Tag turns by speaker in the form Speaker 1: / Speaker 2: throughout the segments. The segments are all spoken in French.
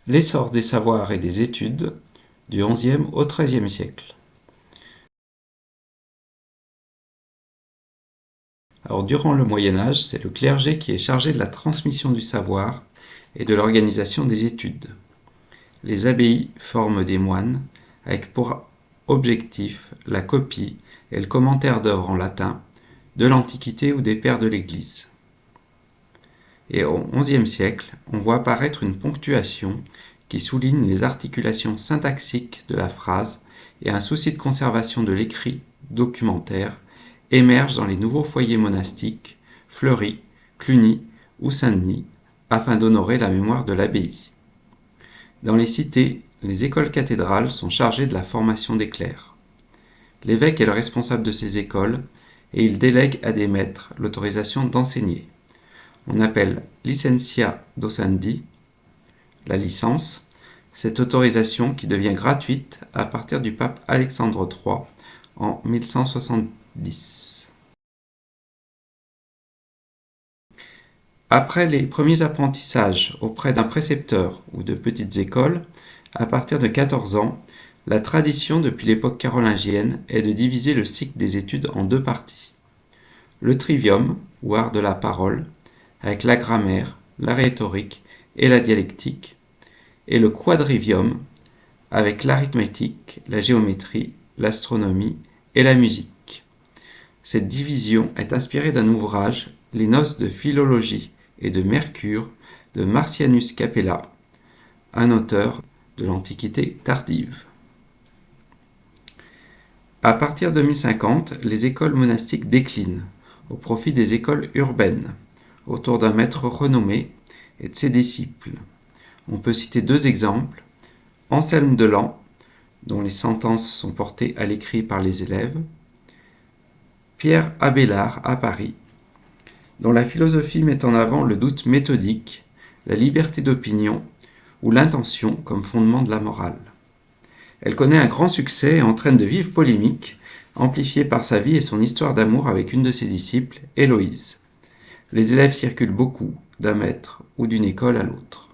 Speaker 1: L'essor des savoirs et des études du XIe au XIIIe siècle. Alors, durant le Moyen Âge, c'est le clergé qui est chargé de la transmission du savoir et de l'organisation des études. Les abbayes forment des moines avec pour objectif la copie et le commentaire d'œuvres en latin de l'Antiquité ou des pères de l'Église. Et au XIe siècle, on voit apparaître une ponctuation qui souligne les articulations syntaxiques de la phrase et un souci de conservation de l'écrit documentaire émerge dans les nouveaux foyers monastiques, Fleury, Cluny ou Saint-Denis, afin d'honorer la mémoire de l'abbaye. Dans les cités, les écoles cathédrales sont chargées de la formation des clercs. L'évêque est le responsable de ces écoles et il délègue à des maîtres l'autorisation d'enseigner. On appelle licentia docendi, la licence, cette autorisation qui devient gratuite à partir du pape Alexandre III en 1170. Après les premiers apprentissages auprès d'un précepteur ou de petites écoles, à partir de 14 ans, la tradition depuis l'époque carolingienne est de diviser le cycle des études en deux parties. Le trivium, ou art de la parole, avec la grammaire, la rhétorique et la dialectique, et le quadrivium, avec l'arithmétique, la géométrie, l'astronomie et la musique. Cette division est inspirée d'un ouvrage, Les Noces de philologie et de Mercure, de Marcianus Capella, un auteur de l'Antiquité tardive. À partir de 1050, les écoles monastiques déclinent, au profit des écoles urbaines, autour d'un maître renommé et de ses disciples. On peut citer deux exemples. Anselme de Laon, dont les sentences sont portées à l'écrit par les élèves, Pierre Abélard à Paris, dont la philosophie met en avant le doute méthodique, la liberté d'opinion ou l'intention comme fondement de la morale. Elle connaît un grand succès et entraîne de vives polémiques, amplifiées par sa vie et son histoire d'amour avec une de ses disciples, Héloïse. Les élèves circulent beaucoup, d'un maître ou d'une école à l'autre.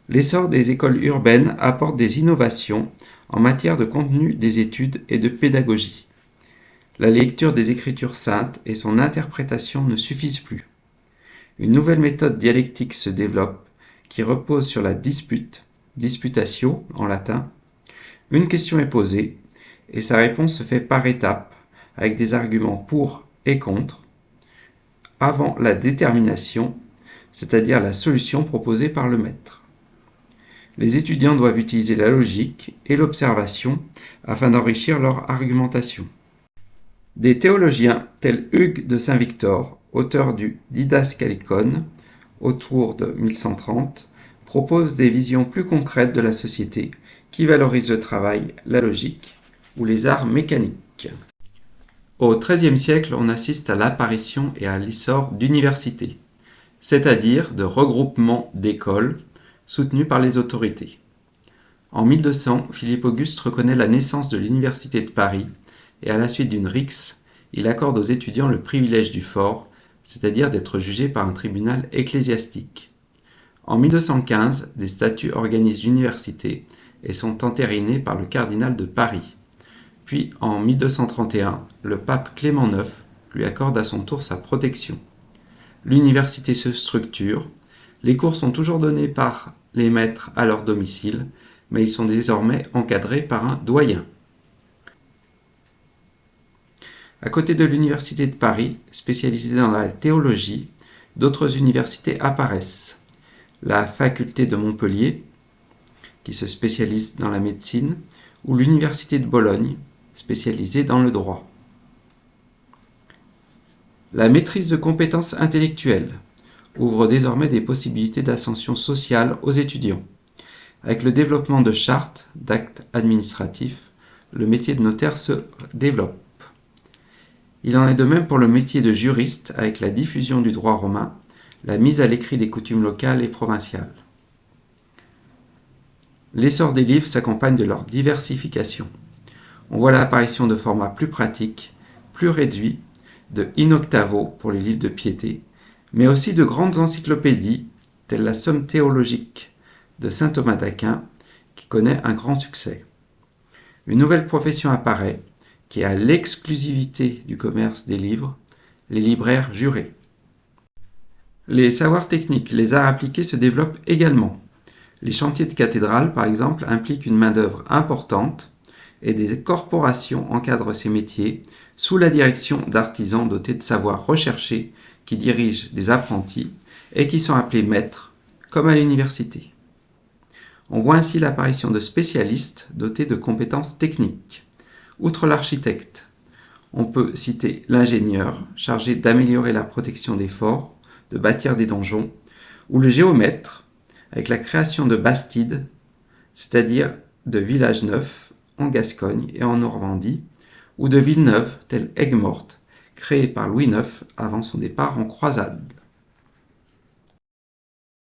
Speaker 1: L'essor des écoles urbaines apporte des innovations en matière de contenu des études et de pédagogie. La lecture des Écritures saintes et son interprétation ne suffisent plus. Une nouvelle méthode dialectique se développe qui repose sur la dispute, disputatio en latin. Une question est posée et sa réponse se fait par étapes avec des arguments pour et contre, avant la détermination, c'est-à-dire la solution proposée par le maître. Les étudiants doivent utiliser la logique et l'observation afin d'enrichir leur argumentation. Des théologiens tels Hugues de Saint-Victor, auteur du Didascalicon, autour de 1130, proposent des visions plus concrètes de la société qui valorisent le travail, la logique ou les arts mécaniques. Au XIIIe siècle, on assiste à l'apparition et à l'essor d'universités, c'est-à-dire de regroupements d'écoles soutenus par les autorités. En 1200, Philippe Auguste reconnaît la naissance de l'Université de Paris et à la suite d'une rixe, il accorde aux étudiants le privilège du fort, c'est-à-dire d'être jugés par un tribunal ecclésiastique. En 1215, des statuts organisent l'université et sont entérinés par le cardinal de Paris. Puis, en 1231, le pape Clément IX lui accorde à son tour sa protection. L'université se structure, les cours sont toujours donnés par les maîtres à leur domicile, mais ils sont désormais encadrés par un doyen. À côté de l'université de Paris, spécialisée dans la théologie, d'autres universités apparaissent. La faculté de Montpellier, qui se spécialise dans la médecine, ou l'université de Bologne, spécialisée dans le droit. La maîtrise de compétences intellectuelles ouvre désormais des possibilités d'ascension sociale aux étudiants. Avec le développement de chartes, d'actes administratifs, le métier de notaire se développe. Il en est de même pour le métier de juriste avec la diffusion du droit romain, la mise à l'écrit des coutumes locales et provinciales. L'essor des livres s'accompagne de leur diversification. On voit l'apparition de formats plus pratiques, plus réduits, de in octavo pour les livres de piété, mais aussi de grandes encyclopédies telle la Somme théologique de saint Thomas d'Aquin, qui connaît un grand succès. Une nouvelle profession apparaît, qui a l'exclusivité du commerce des livres, les libraires jurés. Les savoirs techniques, les arts appliqués se développent également. Les chantiers de cathédrales, par exemple, impliquent une main-d'œuvre importante et des corporations encadrent ces métiers sous la direction d'artisans dotés de savoirs recherchés qui dirigent des apprentis et qui sont appelés maîtres, comme à l'université. On voit ainsi l'apparition de spécialistes dotés de compétences techniques. Outre l'architecte, on peut citer l'ingénieur chargé d'améliorer la protection des forts, de bâtir des donjons, ou le géomètre avec la création de bastides, c'est-à-dire de villages neufs en Gascogne et en Normandie, ou de villes neuves telles Aigues-Mortes, créées par Louis IX avant son départ en croisade.